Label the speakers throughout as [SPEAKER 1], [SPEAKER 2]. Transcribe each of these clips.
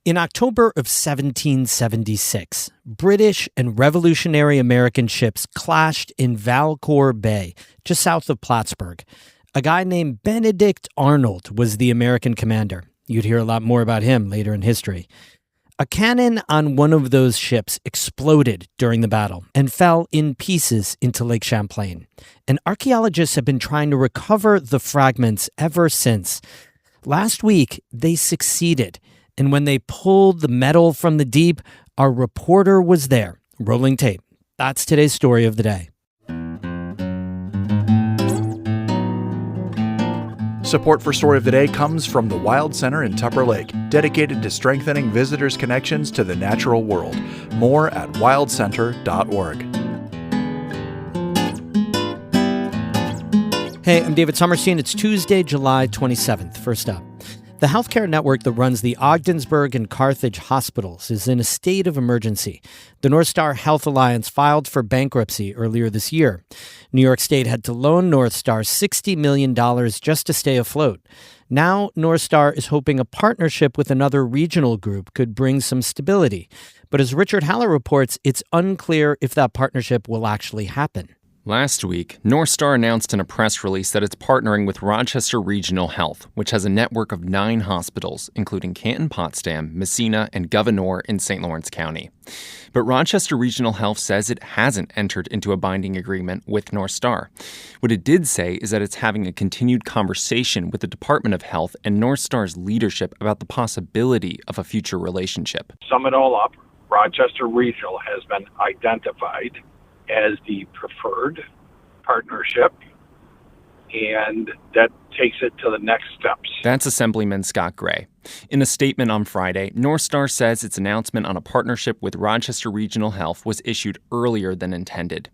[SPEAKER 1] In October of 1776, British and Revolutionary American ships clashed in Valcour Bay, just south of Plattsburgh. A guy named Benedict Arnold was the American commander. You'd hear a lot more about him later in history. A cannon on one of those ships exploded during the battle and fell in pieces into Lake Champlain. And archaeologists have been trying to recover the fragments ever since. Last week, they succeeded. And when they pulled the metal from the deep, our reporter was there, rolling tape. That's today's story of the day.
[SPEAKER 2] Support for Story of the Day comes from the Wild Center in Tupper Lake, dedicated to strengthening visitors' connections to the natural world. More at wildcenter.org.
[SPEAKER 1] Hey, I'm David Sommerstein. It's Tuesday, July 27th. First up. The healthcare network that runs the Ogdensburg and Carthage hospitals is in a state of emergency. The North Star Health Alliance filed for bankruptcy earlier this year. New York State had to loan North Star $60 million just to stay afloat. Now, North Star is hoping a partnership with another regional group could bring some stability. But as Richard Haller reports, it's unclear if that partnership will actually happen.
[SPEAKER 3] Last week, North Star announced in a press release that it's partnering with Rochester Regional Health, which has a network of 9 hospitals, including Canton-Potsdam, Messina, and Gouverneur in St. Lawrence County. But Rochester Regional Health says it hasn't entered into a binding agreement with North Star. What it did say is that it's having a continued conversation with the Department of Health and North Star's leadership about the possibility of a future relationship.
[SPEAKER 4] Sum it all up, Rochester Regional has been identified as the preferred partnership, and that takes it to the next steps.
[SPEAKER 3] That's Assemblyman Scott Gray. In a statement on Friday, North Star says its announcement on a partnership with Rochester Regional Health was issued earlier than intended,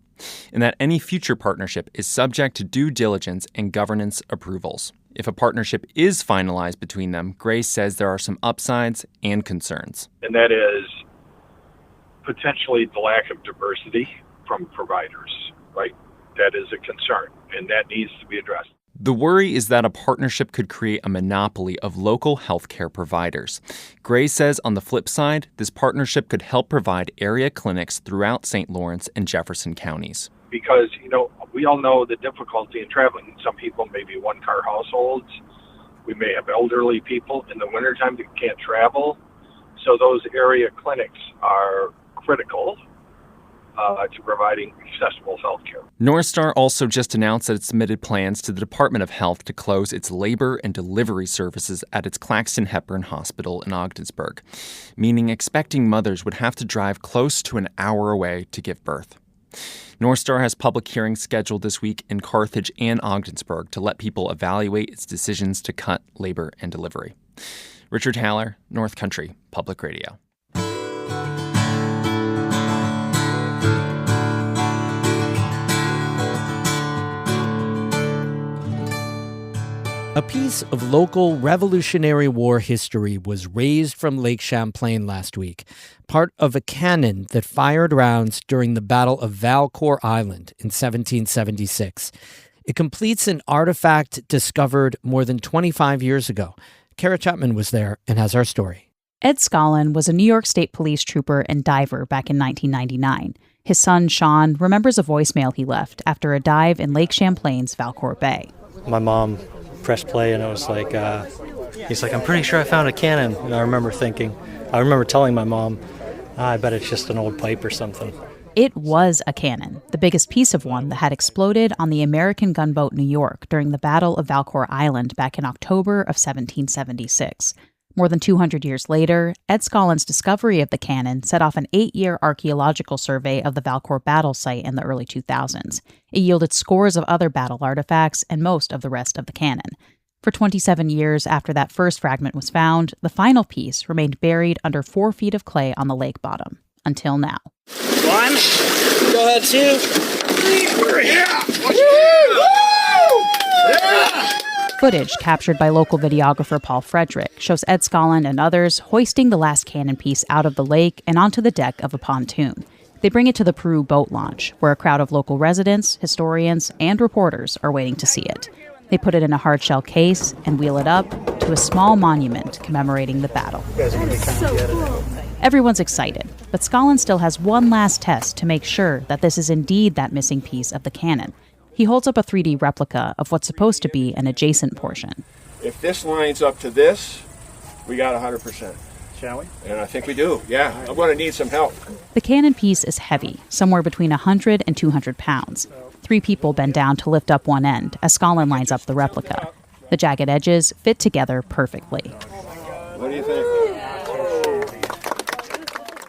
[SPEAKER 3] and that any future partnership is subject to due diligence and governance approvals. If a partnership is finalized between them, Gray says there are some upsides and concerns.
[SPEAKER 4] And that is potentially the lack of diversity from providers, right? That is a concern, and that needs to be addressed.
[SPEAKER 3] The worry is that a partnership could create a monopoly of local healthcare providers. Gray says on the flip side, this partnership could help provide area clinics throughout St. Lawrence and Jefferson counties.
[SPEAKER 4] Because, we all know the difficulty in traveling. Some people may be one-car households. We may have elderly people in the wintertime that can't travel. So those area clinics are critical to providing accessible health care.
[SPEAKER 3] North Star also just announced that it submitted plans to the Department of Health to close its labor and delivery services at its Claxton Hepburn Hospital in Ogdensburg, meaning expecting mothers would have to drive close to an hour away to give birth. North Star has public hearings scheduled this week in Carthage and Ogdensburg to let people evaluate its decisions to cut labor and delivery. Richard Haller, North Country Public Radio.
[SPEAKER 1] A piece of local Revolutionary War history was raised from Lake Champlain last week, part of a cannon that fired rounds during the Battle of Valcour Island in 1776. It completes an artifact discovered more than 25 years ago. Kara Chapman was there and has our story.
[SPEAKER 5] Ed Scollin was a New York State police trooper and diver back in 1999. His son, Sean, remembers a voicemail he left after a dive in Lake Champlain's Valcour Bay.
[SPEAKER 6] My mom pressed play, and it was like, he's like, I'm pretty sure I found a cannon. And I remember telling my mom, I bet it's just an old pipe or something.
[SPEAKER 5] It was a cannon, the biggest piece of one that had exploded on the American gunboat New York during the Battle of Valcour Island back in October of 1776. More than 200 years later, Ed Scollin's discovery of the cannon set off an 8-year archaeological survey of the Valcour battle site in the early 2000s. It yielded scores of other battle artifacts and most of the rest of the cannon. For 27 years after that first fragment was found, the final piece remained buried under 4 feet of clay on the lake bottom, until now.
[SPEAKER 7] 1, go ahead, 2, 3, yeah! Yeah!
[SPEAKER 5] Footage captured by local videographer Paul Frederick shows Ed Scollin and others hoisting the last cannon piece out of the lake and onto the deck of a pontoon. They bring it to the Peru boat launch, where a crowd of local residents, historians, and reporters are waiting to see it. They put it in a hard-shell case and wheel it up to a small monument commemorating the battle. Everyone's excited, but Scollin still has one last test to make sure that this is indeed that missing piece of the cannon. He holds up a 3D replica of what's supposed to be an adjacent portion.
[SPEAKER 8] If this lines up to this, we got 100%.
[SPEAKER 9] Shall we?
[SPEAKER 8] And I think we do, yeah. I'm going to need some help.
[SPEAKER 5] The cannon piece is heavy, somewhere between 100 and 200 pounds. 3 people bend down to lift up one end as Scollin lines up the replica. The jagged edges fit together perfectly.
[SPEAKER 8] What do you think?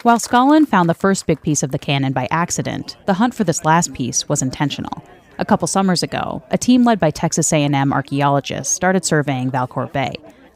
[SPEAKER 5] While Scollin found the first big piece of the cannon by accident, the hunt for this last piece was intentional. A couple summers ago, a team led by Texas A&M archaeologists started surveying Valcour Bay.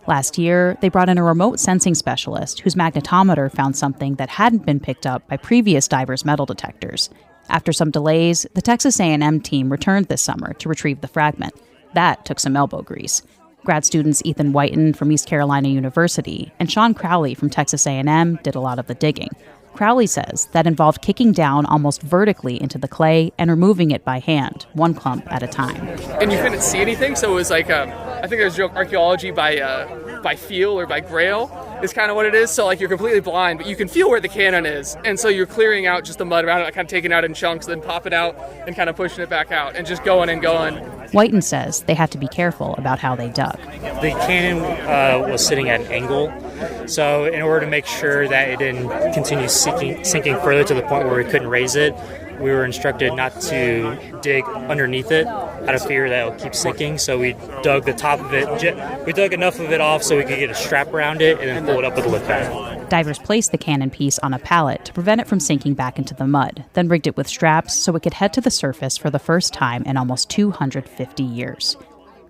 [SPEAKER 5] Last year, they brought in a remote sensing specialist whose magnetometer found something that hadn't been picked up by previous divers' metal detectors. After some delays, the Texas A&M team returned this summer to retrieve the fragment. That took some elbow grease. Grad students Ethan Whiten from East Carolina University and Sean Crowley from Texas A&M did a lot of the digging. Crowley says that involved kicking down almost vertically into the clay and removing it by hand, one clump at a time.
[SPEAKER 10] And you couldn't see anything, so it was like, I think there's archaeology by feel or by grail is kind of what it is. So like you're completely blind, but you can feel where the cannon is. And so you're clearing out just the mud around it, kind of taking it out in chunks, then pop it out and kind of pushing it back out and just going and going.
[SPEAKER 5] Whiten says they had to be careful about how they dug.
[SPEAKER 6] The cannon was sitting at an angle, so in order to make sure that it didn't continue sinking further to the point where we couldn't raise it, we were instructed not to dig underneath it out of fear that it would keep sinking. So we dug the top of it. We dug enough of it off so we could get a strap around it and then pull it up with a lift bag.
[SPEAKER 5] Divers placed the cannon piece on a pallet to prevent it from sinking back into the mud, then rigged it with straps so it could head to the surface for the first time in almost 250 years.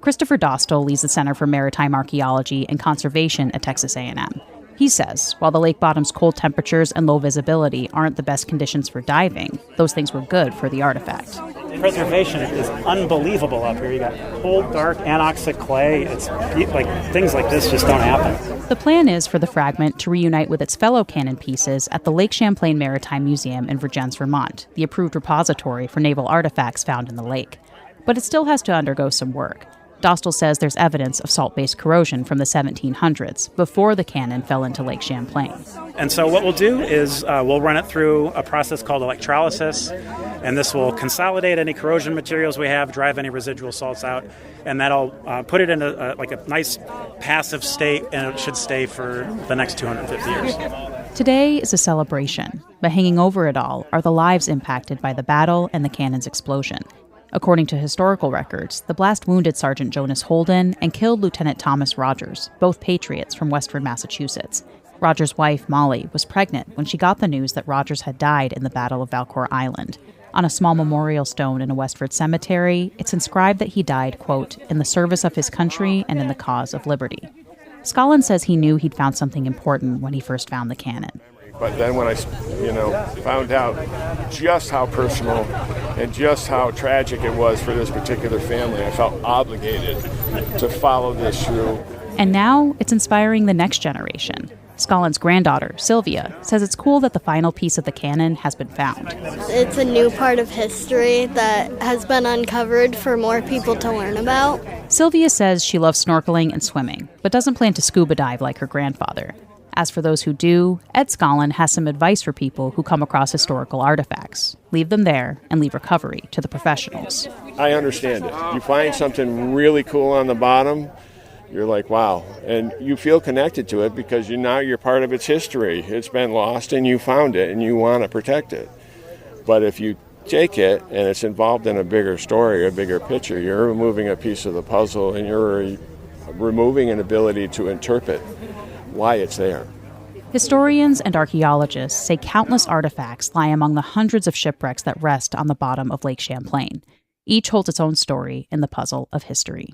[SPEAKER 5] Christopher Dostal leads the Center for Maritime Archaeology and Conservation at Texas A&M. He says, while the lake bottom's cold temperatures and low visibility aren't the best conditions for diving, those things were good for the artifact.
[SPEAKER 9] Preservation is unbelievable up here. You got cold, dark, anoxic clay. It's like things like this just don't happen.
[SPEAKER 5] The plan is for the fragment to reunite with its fellow cannon pieces at the Lake Champlain Maritime Museum in Vergennes, Vermont, the approved repository for naval artifacts found in the lake. But it still has to undergo some work. Dostal says there's evidence of salt-based corrosion from the 1700s, before the cannon fell into Lake Champlain.
[SPEAKER 9] And so what we'll do is we'll run it through a process called electrolysis, and this will consolidate any corrosion materials we have, drive any residual salts out, and that'll put it in a nice passive state, and it should stay for the next 250 years.
[SPEAKER 5] Today is a celebration, but hanging over it all are the lives impacted by the battle and the cannon's explosion. According to historical records, the blast wounded Sergeant Jonas Holden and killed Lieutenant Thomas Rogers, both patriots from Westford, Massachusetts. Rogers' wife, Molly, was pregnant when she got the news that Rogers had died in the Battle of Valcour Island. On a small memorial stone in a Westford cemetery, it's inscribed that he died, quote, in the service of his country and in the cause of liberty. Scollin says he knew he'd found something important when he first found the cannon.
[SPEAKER 8] But then when I, found out just how personal and just how tragic it was for this particular family, I felt obligated to follow this through.
[SPEAKER 5] And now it's inspiring the next generation. Scollin's granddaughter, Sylvia, says it's cool that the final piece of the cannon has been found.
[SPEAKER 11] It's a new part of history that has been uncovered for more people to learn about.
[SPEAKER 5] Sylvia says she loves snorkeling and swimming, but doesn't plan to scuba dive like her grandfather. As for those who do, Ed Scollin has some advice for people who come across historical artifacts. Leave them there and leave recovery to the professionals.
[SPEAKER 8] I understand it. You find something really cool on the bottom, you're like, wow. And you feel connected to it because now you're part of its history. It's been lost and you found it and you want to protect it. But if you take it and it's involved in a bigger story, a bigger picture, you're removing a piece of the puzzle and you're removing an ability to interpret why it's there.
[SPEAKER 5] Historians and archaeologists say countless artifacts lie among the hundreds of shipwrecks that rest on the bottom of Lake Champlain. Each holds its own story in the puzzle of history.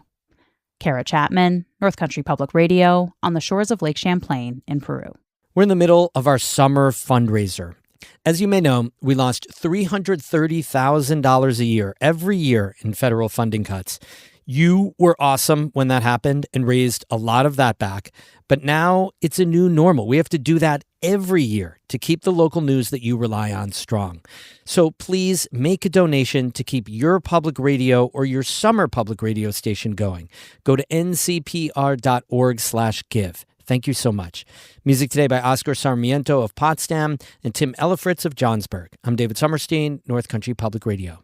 [SPEAKER 5] Kara Chapman, North Country Public Radio, on the shores of Lake Champlain in Peru.
[SPEAKER 1] We're in the middle of our summer fundraiser. As you may know, we lost $330,000 a year every year in federal funding cuts. You were awesome when that happened and raised a lot of that back. But now it's a new normal. We have to do that every year to keep the local news that you rely on strong. So please make a donation to keep your public radio or your summer public radio station going. Go to ncpr.org/give. Thank you so much. Music today by Oscar Sarmiento of Potsdam and Tim Ellifritz of Johnsburg. I'm David Summerstein, North Country Public Radio.